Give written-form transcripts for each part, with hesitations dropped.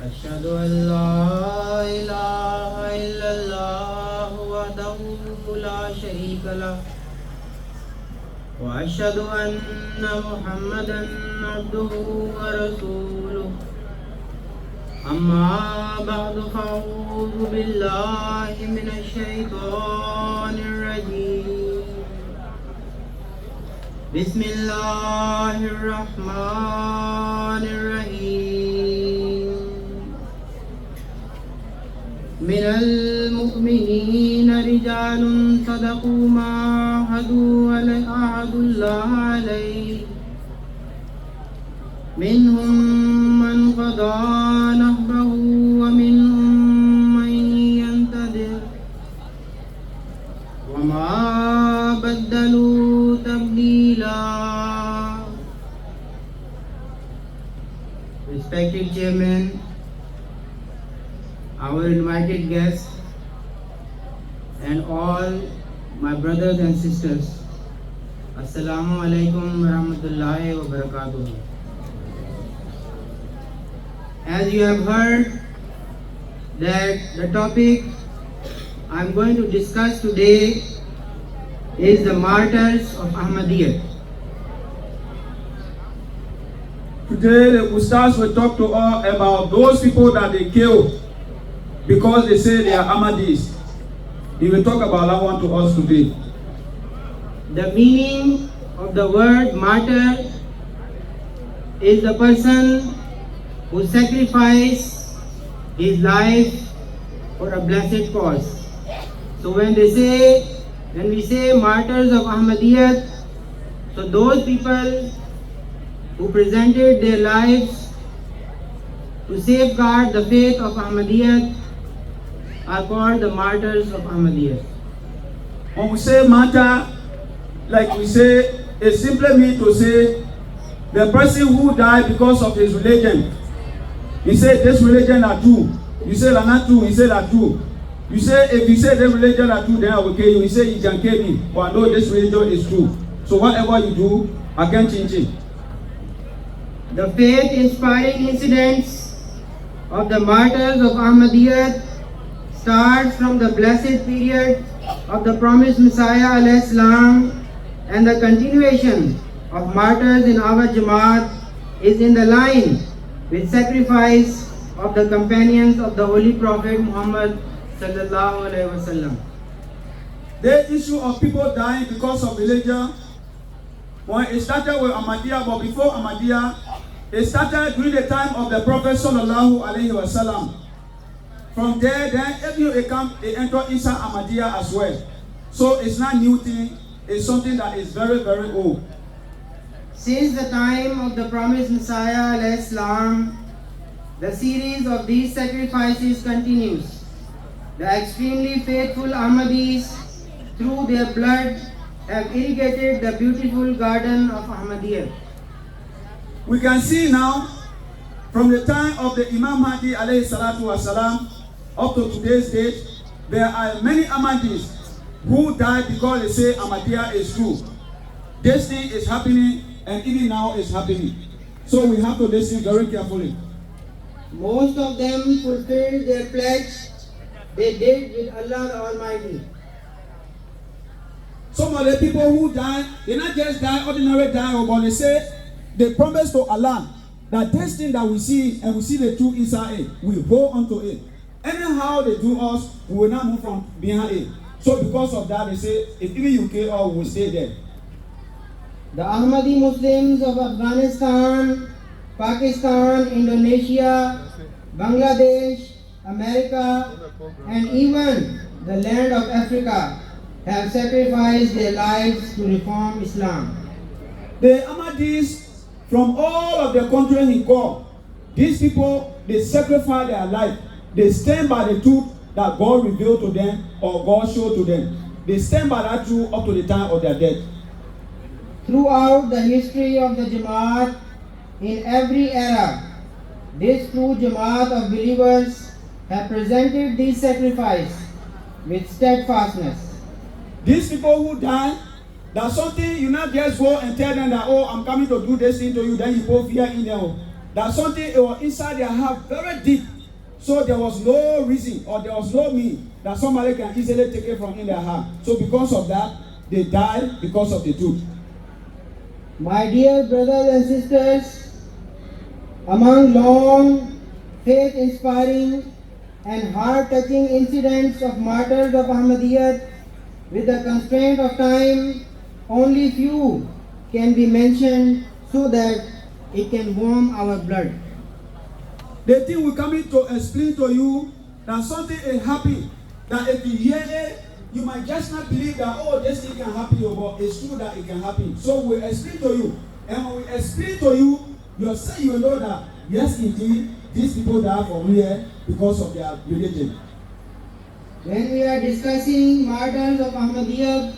أشهد أن لا إله إلا الله وحده لا شريك له وأشهد أن محمدا عبده ورسوله أما بعد فأعوذ بالله من الشيطان الرجيم بسم الله الرحمن الرحيم من المؤمنين رجال صدقوا ما عاهدوا الله عليه منهم من قضى نحبه ومنهم من ينتظر وما بدلوا تبديلا. Respected Chairman, our invited guests, and all my brothers and sisters, Assalamu alaikum wa rahmatullahi wa barakatuh. As you have heard that the topic I'm going to discuss today is the Martyrs of Ahmadiyyat. Today the Ustaz will talk to us about those people that they kill because they say they are Ahmadis. He will talk about that one to us today. The meaning of the word martyr is the person who sacrificed his life for a blessed cause. So when we say martyrs of Ahmadiyyat, so those people who presented their lives to safeguard the faith of Ahmadiyyat are called the martyrs of Ahmadiyyat. When we say martyr, like we say, it simply means to say the person who died because of his religion. He said this religion are true. You say they're not true. He said are true. You say if you say this religion are true, then I will kill you. He say you can kill me, but I know this religion is true. So whatever you do, I can't change it. The faith-inspiring incidents of the martyrs of Ahmadiyyat starts from the blessed period of the promised Messiah Aslam, and the continuation of martyrs in our Jamaat is in the line with sacrifice of the companions of the Holy Prophet Muhammad sallallahu alaihi wasallam. The issue of people dying because of religion, when it started with Ahmadiyya, but before Ahmadiyya, it started during the time of the Prophet sallallahu alaihi wasallam. From there, then every they come, they enter inside Ahmadiyya as well. So it's not new thing. It's something that is very, very old. Since the time of the promised Messiah Islam, the series of these sacrifices continues. The extremely faithful Ahmadis, through their blood, have irrigated the beautiful garden of Ahmadiyyat. We can see now, from the time of the Imam Mahdi alayhi salatu wasalam up to today's date, there are many Ahmadis who died because they say Ahmadiyya is true. This thing is happening, and even now it's happening. So we have to listen very carefully. Most of them fulfilled their pledge they did with Allah the Almighty. Some of the people who die, they not just die, ordinary die, but they say they promise to Allah that this thing that we see and we see the truth inside it, we hold on to it. Anyhow they do us, we will not move from behind it. So because of that, they say, if even you kill us, we will stay there. The Ahmadi Muslims of Afghanistan, Pakistan, Indonesia, Bangladesh, America, and even the land of Africa have sacrificed their lives to reform Islam. The Ahmadis from all of the countries he called, these people, they sacrifice their life. They stand by the truth that God revealed to them or God showed to them. They stand by that truth up to the time of their death. Throughout the history of the Jamaat, in every era, this true Jamaat of believers have presented this sacrifice with steadfastness. These people who die, that's something you not just go and tell them that, oh, I'm coming to do this thing to you, then you put fear in them. that something it was inside their heart very deep. So there was no reason or there was no mean that somebody can easily take it from in their heart. So because of that, they died because of the truth. My dear brothers and sisters, among long, faith-inspiring and heart-touching incidents of martyrs of Ahmadiyyat, with the constraint of time, only few can be mentioned so that it can warm our blood. The thing we coming to explain to you that something is happening, that if you hear it, you might just not believe that, oh, this thing can happen, but it's true that it can happen. So we explain to you, and when we explain to you, you know that, yes, indeed, these people die from here because of their religion. When we are discussing martyrs of Ahmadiyyat,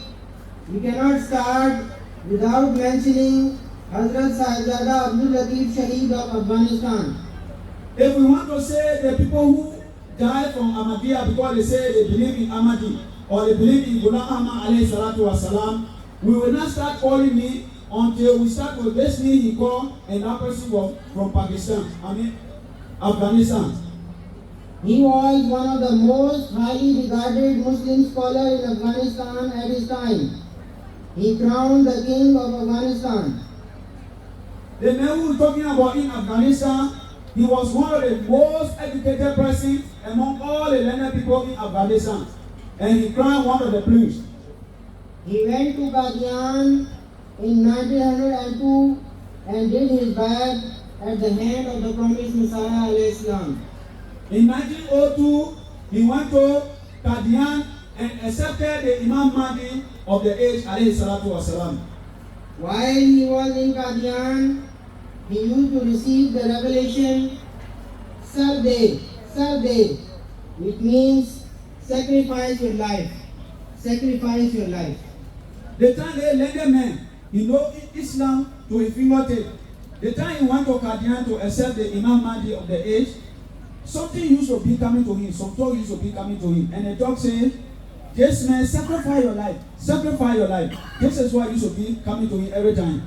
we cannot start without mentioning Hazrat Sahib Abdul Latif Sahib of Afghanistan. If we want to say the people who die from Ahmadiyyat because they say they believe in Ahmadi or they believe in Maulana Ahmad alayhi salatu wasalam, we will not start calling me until we start with this name he called and that person was from Afghanistan. He was one of the most highly regarded Muslim scholars in Afghanistan at his time. He crowned the king of Afghanistan. The man who is talking about in Afghanistan, he was one of the most educated persons among all the learned people in Afghanistan. And he crowned one of the princes. He went to Qadian in 1902 and did his bad at the hand of the promised Messiah Aslam. In 1902, he went to Qadian and accepted the Imam Mahdi of the age alayhi salatu wasalam. While he was in Qadian, he used to receive the revelation Sarde, which means sacrifice your life. Sacrifice your life. The time they led the man, he know Islam to his fingertip. The time he went to Qadian to accept the Imam Mahdi of the age, something used to be coming to him, some talk used to be coming to him. And the talk said, this man, sacrifice your life. Sacrifice your life. This is what used to be coming to him every time.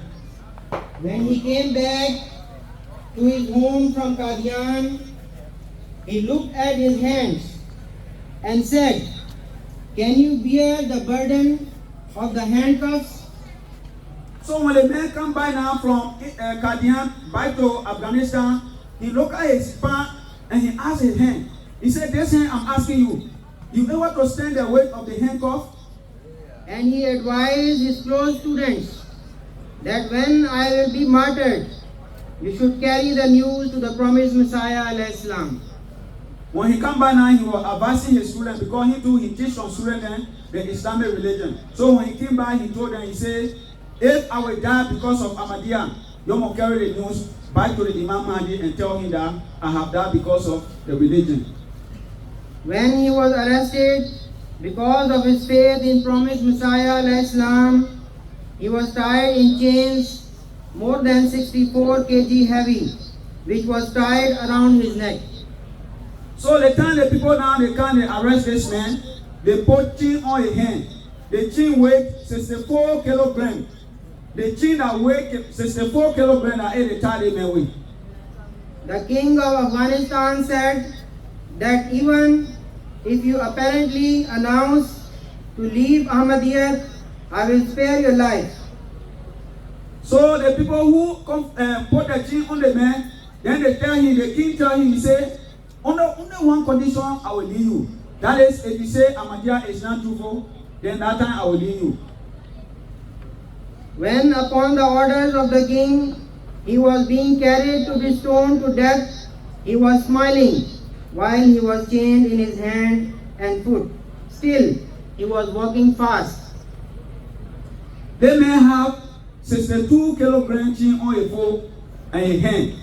When he came back to his home from Qadian, he looked at his hands and said, can you bear the burden of the handcuffs? So when the man come by now from Qadian back to Afghanistan, he looked at his palm and he asked his hand. He said, this hand I'm asking you, you able to stand the weight of the handcuff? And he advised his close students that when I will be martyred, you should carry the news to the promised Messiah al-Islam. When he come by now, he was advising his students because he too, he teach some students the Islamic religion. So when he came by, he told them, he said, if I will die because of Ahmadiyyat, you must carry the news back to the Imam Mahdi and tell him that I have died because of the religion. When he was arrested because of his faith in promised Messiah al-Islam, he was tied in chains more than 64 kg heavy, which was tied around his neck. So the time the people now they come, they arrest this man, they put chain on his hand. The chain weighed 64 kilograms. The chain that weighed 64 kilograms that they tied him man with. The king of Afghanistan said that even if you apparently announce to leave Ahmadiyyat, I will spare your life. So the people who come put the chain on the man, then they tell him, the king tell him, he say, under one condition, I will leave you. That is, if you say Ahmadiyya is not truthful, then that time I will leave you. When upon the orders of the king, he was being carried to be stoned to death, he was smiling while he was chained in his hand and foot. Still, he was walking fast. They may have 62 kilograms chain on a foot and a hand.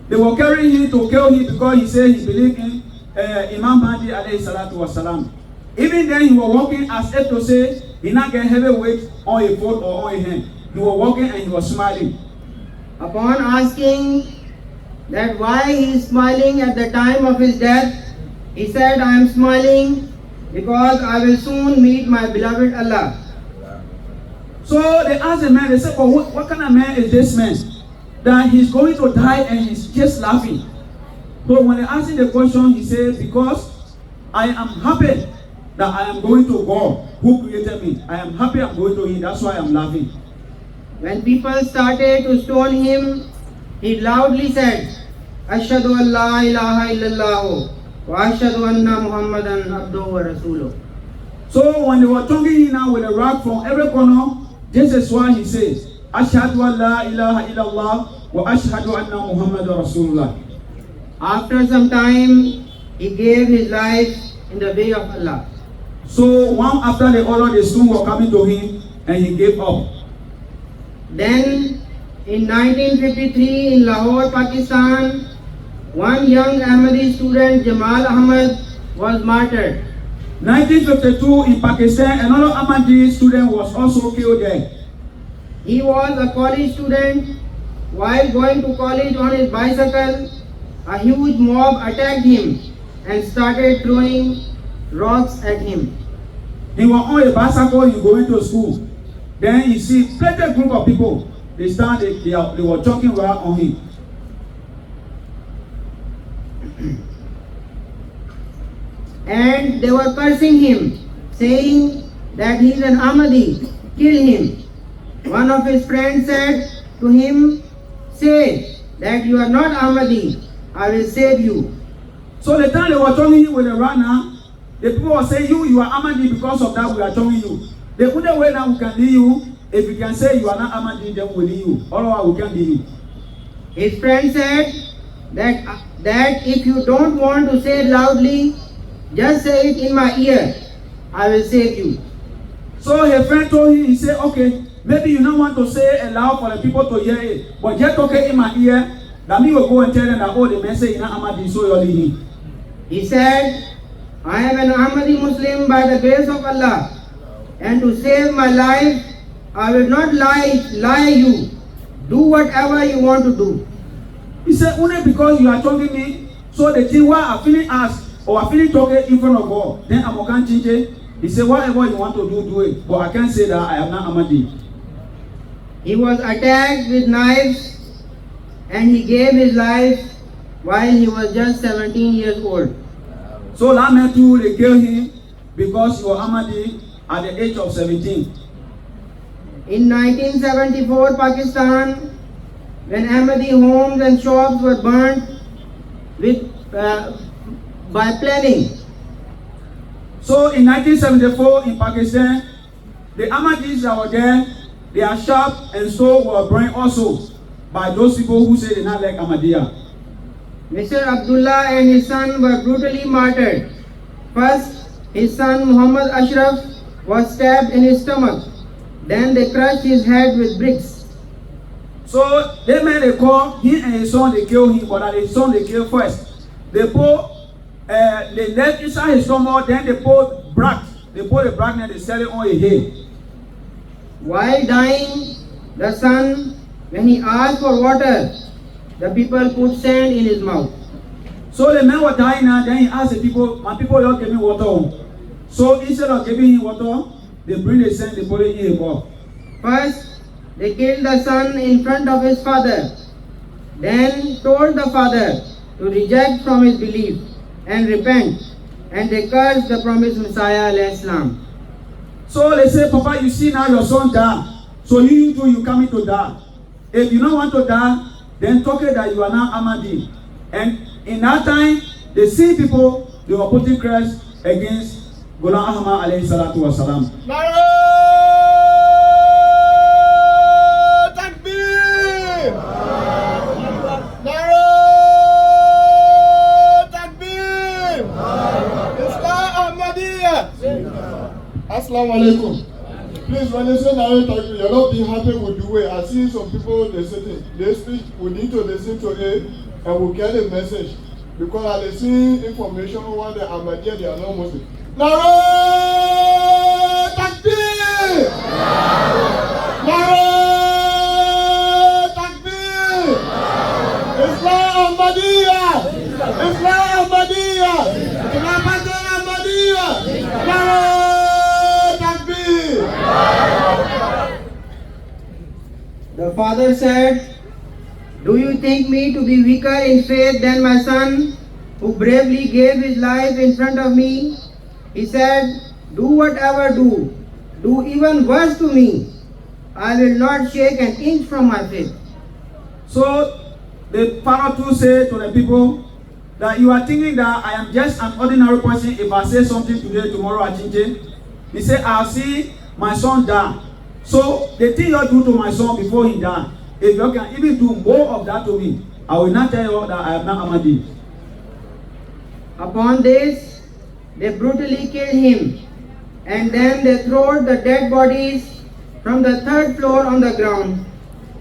They were carrying him to kill him because he said he believed in Imam Mahdi alayhi salatu wasalam. Even then he was walking as if to say he not get heavy weight on a foot or on a hand. He was walking and he was smiling. Upon asking that why he is smiling at the time of his death, he said, I am smiling because I will soon meet my beloved Allah. So they asked the man, they said, well, what kind of man is this man? that he's going to die and he's just laughing. So when they asked him the question, he said, because I am happy that I am going to God who created me. I am happy I'm going to him. That's why I'm laughing. When people started to stone him, he loudly said, Ashhadu an la ilaha illallah wa ashhadu anna Muhammadan abduhu wa rasuluh. So when they were choking him now with a rock from every corner, this is why he says, Ashhadu an la ilaha illallah wa ashhadu anna Muhammadan rasulullah. After some time, he gave his life in the way of Allah. So one after the other, the stone were coming to him and he gave up. Then in 1953 in Lahore, Pakistan, one young Ahmadi student, Jamal Ahmad, was martyred. 1952 in Pakistan, another Ahmadi student was also killed there. He was a college student. While going to college on his bicycle, a huge mob attacked him and started throwing rocks at him. He was on a bicycle, he going to school. Then you see plenty group of people. They were talking right on him. And they were cursing him, saying that he is an Ahmadi, kill him. One of his friends said to him, say that you are not Ahmadi, I will save you. So the time they were talking him with a runner, the people were saying, you are Ahmadi, because of that we are telling you. The only way now we can leave you, if you can say you are not Ahmadi, then we'll leave you. Otherwise we can't leave you. His friend said that if you don't want to say it loudly, just say it in my ear, I will save you. So his friend told him, he said, okay, maybe you don't want to say it loud for the people to hear it, but just talk it in my ear, that me will go and tell them that, oh, the man say you're not Ahmadi, so you're leaving. He said, I am an Ahmadi Muslim by the grace of Allah, and to save my life, I will not lie you. Do whatever you want to do. He said, only because you are talking me, so the thing why I feeling asked, or I feeling talking in front of God, then I'm going to change it. He said, whatever you want to do, do it. But I can't say that I am not Ahmadi. He was attacked with knives, and he gave his life while he was just 17 years old. So that meant too, they killed him because he was Ahmadi at the age of 17. In 1974, Pakistan, when Ahmadi homes and shops were burnt by planning. So in 1974 in Pakistan, the Ahmadis that were there, their shop and store were burned also by those people who say they not like Ahmadiyya. Mr. Abdullah and his son were brutally martyred. First, his son Muhammad Ashraf was stabbed in his stomach. Then they crushed his head with bricks. So they made a call, he and his son, they killed him, but his son they killed first. They left inside his stomach, then they put brack. They put the brack and they set it on his head. While dying, the son, when he asked for water, the people put sand in his mouth. So the man was dying now, then he asked the people, my people don't give me water. So instead of giving him water, they bring the sand, they put it in his mouth. First, they killed the son in front of his father. Then told the father to reject from his belief and repent. And they cursed the promised Messiah, Aslam. So they say, Papa, you see now your son die. So you too, you coming to die. If you don't want to die, then talk it that you are not Ahmadi. And in that time, they see people, they were putting Christ against Maulana Ahmad alayhi salatu wasalam. Assalamu alaikum. Please, when you say narrator, you're not being happy with the way. I see some people, they speak, we need to listen to it and we'll get a message. Because I see information on the Ahmadiyyat, they are not Muslim. Naro Takbir! Naro Takbir! Islam Ahmadiyyat! Islam Ahmadiyyat! Islam Ahmadiyyat! Naro! The father said Do you think me to be weaker in faith than my son, who bravely gave his life in front of me? He said, do whatever do even worse to me. I will not shake an inch from my faith. So the Pharaoh too said to the people that you are thinking that I am just an ordinary person. If I say something today, tomorrow I change it. He said, I'll see my son die. So the thing you do to my son before he died, if you can even do more of that to me, I will not tell you that I am not Ahmadi. Upon this, they brutally killed him, and then they threw the dead bodies from the third floor on the ground,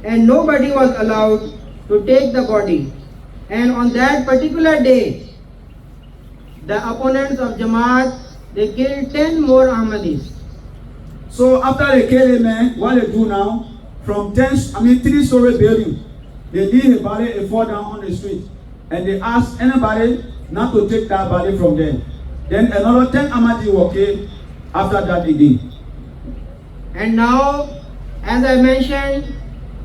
and nobody was allowed to take the body. And on that particular day, the opponents of Jamaat, they killed 10 more Ahmadis. So after they kill him, man, what they do now, from 3-story building, they leave a body and fall down on the street. And they ask anybody not to take that body from them. Then another 10 Ahmadi were killed after that again. And now, as I mentioned,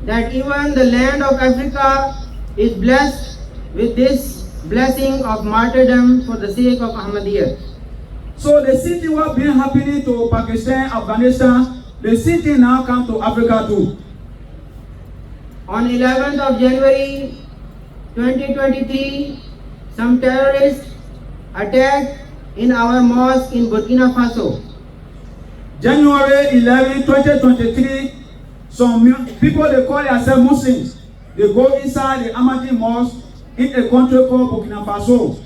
that even the land of Africa is blessed with this blessing of martyrdom for the sake of Ahmadiyyat. So the same thing was being happening to Pakistan, Afghanistan, the same thing now come to Africa too. On 11th of January 2023, some terrorists attacked in our mosque in Burkina Faso. January 11, 2023, some people, they call themselves Muslims. They go inside the Ahmadi mosque in a country called Burkina Faso.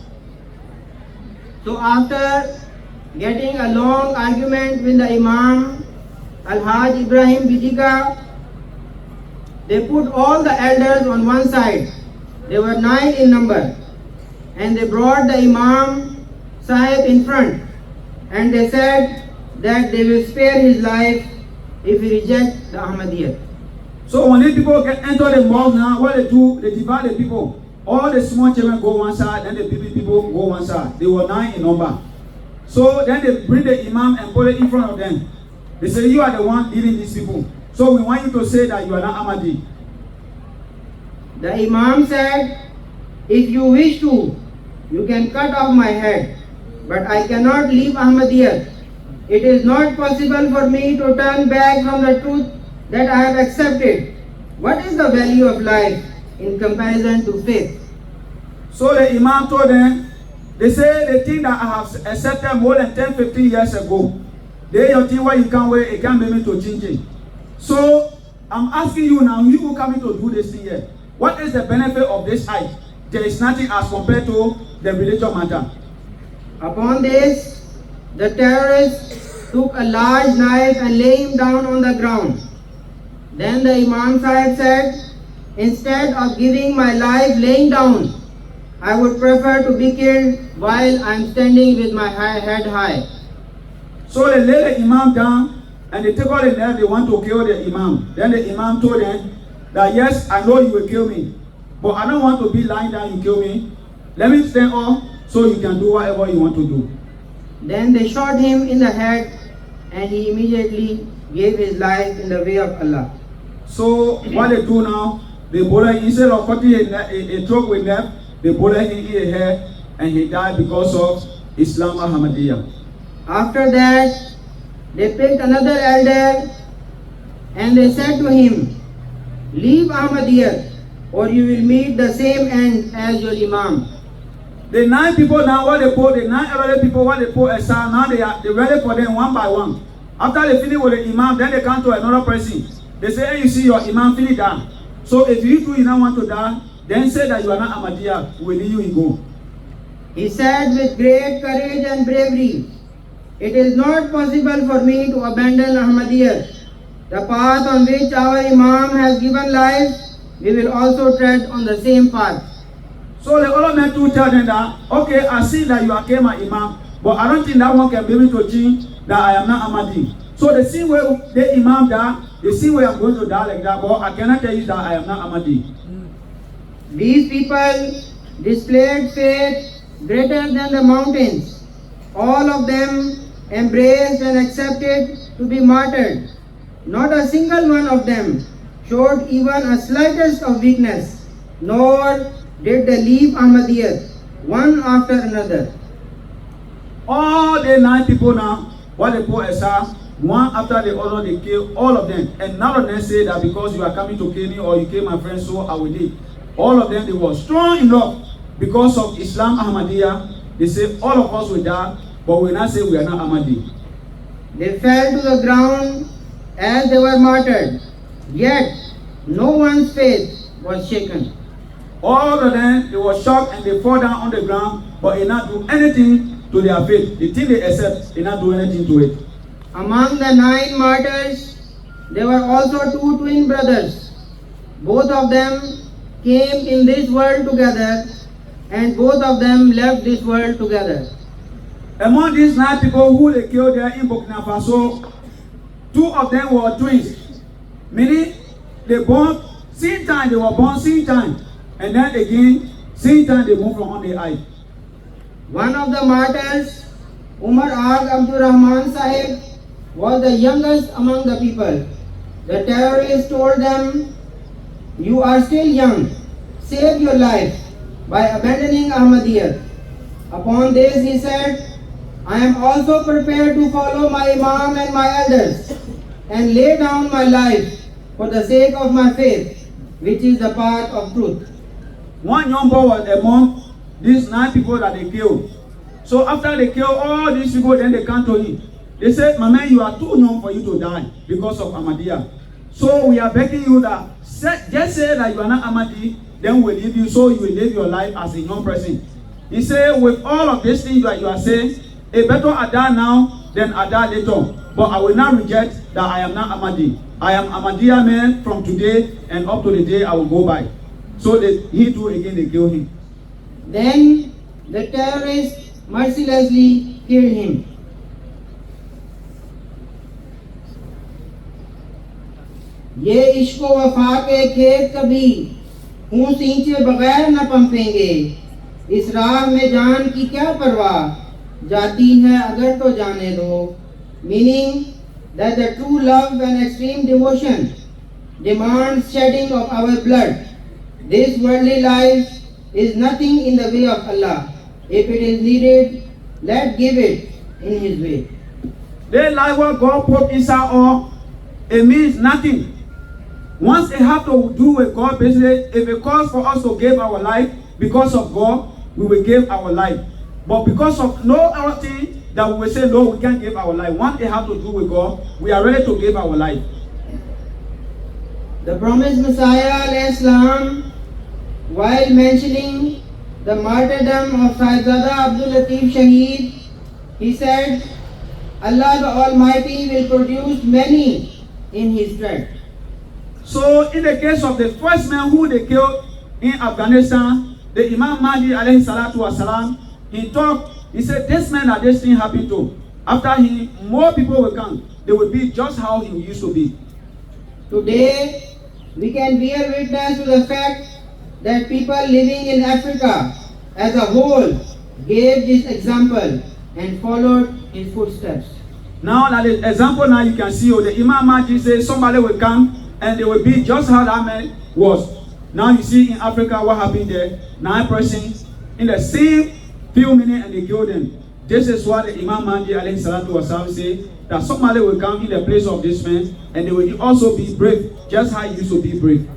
So after getting a long argument with the Imam Al-Haj Ibrahim Bijiga, they put all the elders on one side. They were 9 in number. And they brought the Imam Sahib in front. And they said that they will spare his life if he rejects the Ahmadiyyat. So when these people get enter the mosque now, what they do, they divide the people. All the small children go one side, and the big people go one side. They were 9 in number. So then they bring the Imam and put it in front of them. They say, you are the one leading these people. So we want you to say that you are not Ahmadi. The Imam said, if you wish to, you can cut off my head, but I cannot leave Ahmadiyyat. It is not possible for me to turn back from the truth that I have accepted. What is the value of life in comparison to faith? So the Imam told them, they say the thing that I have accepted more than 10-15 years ago, they your thing where you can't wait, it can't be me to change it. So I'm asking you now, you who coming to do this thing here, what is the benefit of this act? There is nothing as compared to the religious matter. Upon this, the terrorists took a large knife and lay him down on the ground. Then the Imam Sahib said, instead of giving my life laying down, I would prefer to be killed while I am standing with my head high. So they lay the Imam down and they take all the knife, they want to kill the Imam. Then the Imam told them that yes, I know you will kill me, but I don't want to be lying down, you kill me. Let me stand up so you can do whatever you want to do. Then they shot him in the head and he immediately gave his life in the way of Allah. So what they do now, they bullet, instead of cutting a throat with knife, they bullet him in the head and he died because of Islam Ahmadiyyat. After that, they picked another elder and they said to him, leave Ahmadiyyat or you will meet the same end as your Imam. The 9 people now, what they put, the 9 elderly people, what they put aside, now they ready for them one by one. After they finish with the Imam, then they come to another person. They say, hey, you see your Imam finish down. So if you do not want to die, then say that you are not Ahmadiyya, will you go. He said with great courage and bravery, it is not possible for me to abandon Ahmadiyyat. The path on which our Imam has given life, we will also tread on the same path. So the other men too tell them that, okay, I see that you are came my Imam, but I don't think that one can be able to change that I am not Ahmadi. So the same way the Imam die, the same way I'm going to die like that, but I cannot tell you that I am not Ahmadi. These people displayed faith greater than the mountains. All of them embraced and accepted to be martyred. Not a single one of them showed even a slightest of weakness. nor did they leave Ahmadiyyat one after another. All the 9 people now, what they put aside, one after the other, they kill all of them. And none of them say that because you are coming to kill me or you kill my friend, so I will leave. All of them, they were strong enough because of Islam Ahmadiyya. They say all of us will die, but we not say we are not Ahmadi. They fell to the ground as they were martyred, yet no one's faith was shaken. All of them, they were shocked and they fall down on the ground, but they not do anything to their faith. The thing they accept, they not do anything to it. Among the 9 martyrs, there were also 2 twin brothers. Both of them came in this world together, and both of them left this world together. Among these 9 people who they killed there in Burkina Faso, 2 of them were twins. Meaning, they born same time, they were born same time. And then again, same time they moved from on the eye. One of the martyrs, Umar Ag Abdul Rahman Sahib, was the youngest among the people. The terrorists told them, "You are still young. Save your life by abandoning Ahmadiyyat." Upon this he said, "I am also prepared to follow my Imam and my elders and lay down my life for the sake of my faith, which is the path of truth." One young boy was among these 9 people that they killed. So after they kill all these people, then they come to him. They said, "My man, you are too young for you to die because of Ahmadiyya. So we are begging you that just say that you are not Ahmadi, then we'll leave you so you will live your life as a young person." He said, "With all of these things that you are saying, it better I die now than I die later. But I will not reject that I am not Ahmadi. I am Ahmadiyya man from today and up to the day I will go by." So he too again they kill him. Then the terrorists mercilessly killed him. ये इश्को वफा के खेत कभी खून सींचे बगैर न पंपेंगे, इस राह में जान की क्या परवाह, जाती है अगर तो जाने दो. Meaning that the true love and extreme devotion demands shedding of our blood. This worldly life is nothing in the way of Allah. If it is needed, let's give it in His way. They like what God put inside all, it means nothing. Once it have to do with God, basically, if it calls for us to give our life because of God, we will give our life. But because of no other thing that we will say, no, we can't give our life. Once it have to do with God, we are ready to give our life. The promised Messiah, Aslam, while mentioning the martyrdom of Sahib Abdul Latif Shaheed, he said, Allah the Almighty will produce many in His stead. So in the case of the first man who they killed in Afghanistan, the Imam Mahdi alayhi salatu wasalam, he said, this man that this thing happened to, after him, more people will come. They will be just how he used to be. Today, we can bear witness to the fact that people living in Africa as a whole gave this example and followed his footsteps. Now, that the example now you can see, the Imam Mahdi says somebody will come and they will be just how that man was. Now you see in Africa what happened there. 9 persons in the same few minutes and they killed them. This is what the Imam Mahdi alayhi salatu wasalam say, that somebody will come in the place of this man and they will also be brave, just how he used to be brave.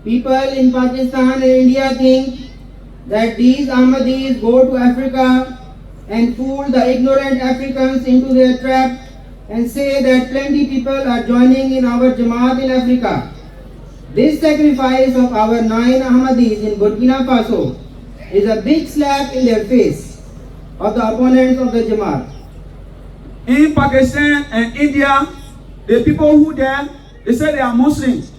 People in Pakistan and India think that these Ahmadis go to Africa and fool the ignorant Africans into their trap and say that plenty people are joining in our Jamaat in Africa. This sacrifice of our 9 Ahmadis in Burkina Faso is a big slap in their face of the opponents of the Jamaat. In Pakistan and India, the people who there, they say they are Muslims.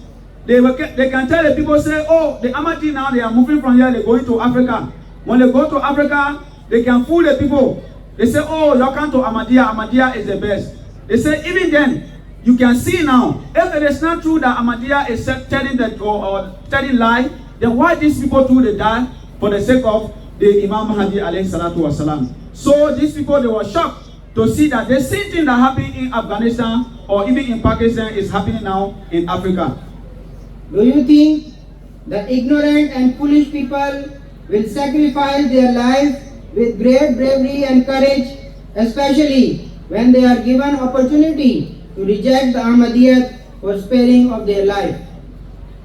They can tell the people, say, oh, the Ahmadi now, they are moving from here, they're going to Africa. When they go to Africa, they can fool the people. They say, oh, you come to Ahmadiyya, Ahmadiyya is the best. They say, even then, you can see now, if it is not true that Ahmadiyya is telling the or telling lie, then why these people do they die for the sake of the Imam Mahdi alayhi salatu wasalam? So these people, they were shocked to see that the same thing that happened in Afghanistan or even in Pakistan is happening now in Africa. Do you think The ignorant and foolish people will sacrifice their life with great bravery and courage, especially when they are given opportunity to reject the Ahmadiyyat for sparing of their life.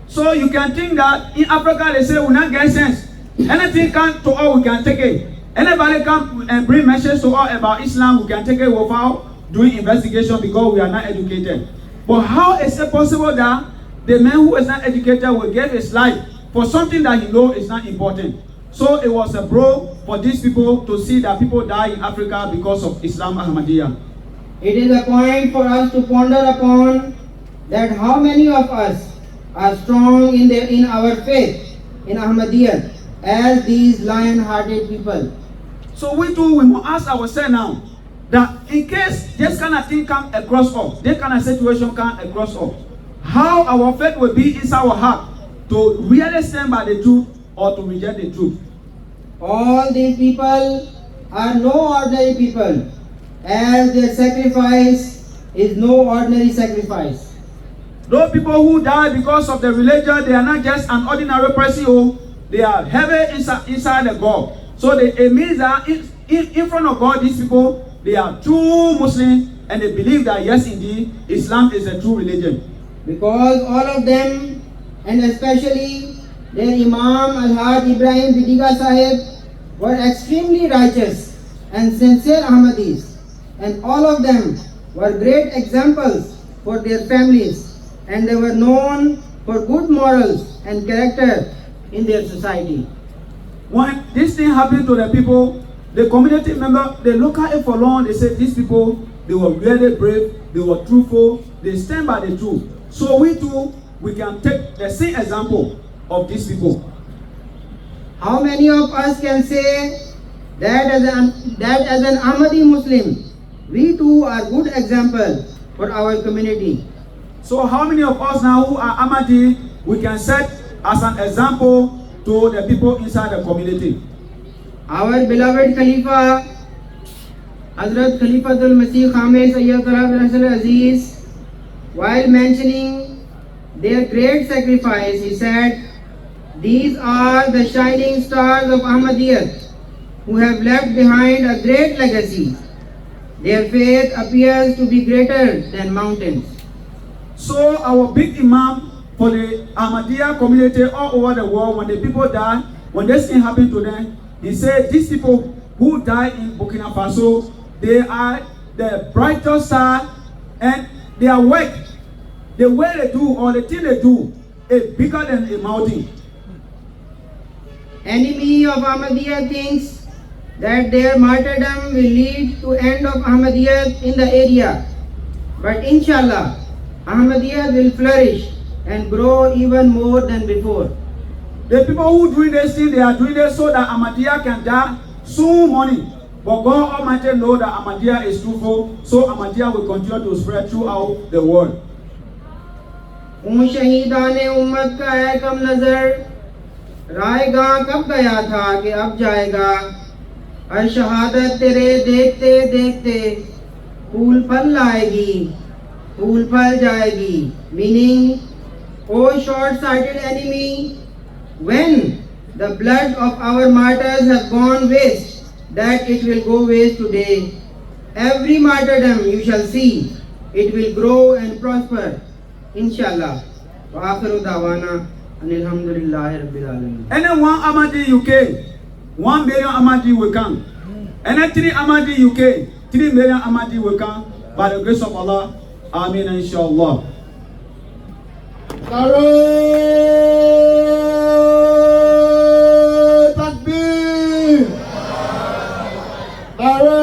So you can think that in Africa they say we not get sense. Anything come to us we can take it. Anybody come and bring message to us about Islam, we can take it without doing investigation because we are not educated. But how is it possible that the man who is not educated will give his life for something that he knows is not important? So it was a blow for these people to see that people die in Africa because of Islam Ahmadiyya. It is a point for us to ponder upon that how many of us are strong in our faith in Ahmadiyyat as these lion-hearted people. So we must ask ourselves now that in case this kind of thing come across us, this kind of situation come across us, how our faith will be inside our heart to really stand by the truth or to reject the truth. All these people are no ordinary people, as their sacrifice is no ordinary sacrifice. Those people who die because of the religion, they are not just an ordinary person, they are heavy inside the God. So it means that in front of God, these people, they are true Muslims and they believe that yes, indeed, Islam is a true religion. Because all of them, and especially their Imam Al-Haj Ibrahim Bidiga Sahib, were extremely righteous and sincere Ahmadis, and all of them were great examples for their families, and they were known for good morals and character in their society. When this thing happened to the people, the community member, they look at it for long, they say these people, they were really brave, they were truthful, they stand by the truth. So we too, we can take the same example of these people. How many of us can say that as an Ahmadi Muslim, we too are good example for our community? So how many of us now who are Ahmadi, we can set as an example to the people inside the community? Our beloved Khalifa, Hazrat Khalifatul Masih Khamis Sayyid Al Aziz, while mentioning their great sacrifice, he said, "These are the shining stars of Ahmadiyyat who have left behind a great legacy. Their faith appears to be greater than mountains." So our big imam for the Ahmadiyya community all over the world, when the people die, when this thing happened to them, he said these people who died in Burkina Faso, they are the brightest star, and their work, the way they do or the thing they do, is bigger than a mountain. Enemy of Ahmadiyya thinks that their martyrdom will lead to end of Ahmadiyyat in the area. But inshallah, Ahmadiyyat will flourish and grow even more than before. The people who doing this thing, they are doing this so that Ahmadiyya can die soon morning. But God Almighty knows that Ahmadiyya is truthful, so Ahmadiyya will continue to spread throughout the world. शहीदाने उम्मत का है कम नजर, रायगा कब गया था कि अब जाएगा, हर शहादत तेरे देखते देखते फूल फल लाएगी, फूल फल जाएगी. Meaning, O short-sighted enemy, when the blood of our martyrs have gone waste, that it will go waste today. Every martyrdom you shall see, it will grow and prosper, inshallah. Wa akhiru dawana alhamdulillahi rabbil alamin. Any one Ahmadi UK, 1 million Ahmadi will come. Any 3 Ahmadi UK, 3 million Ahmadi will come by the grace of Allah. Amin, inshallah. Nare Takbir! Nare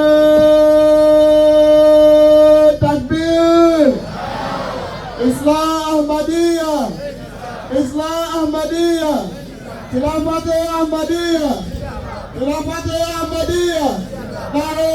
Takbir! Islam Ahmadiyya! Islam Ahmadiyya! Khilafat Ahmadiyya! Khilafat Ahmadiyya! Nare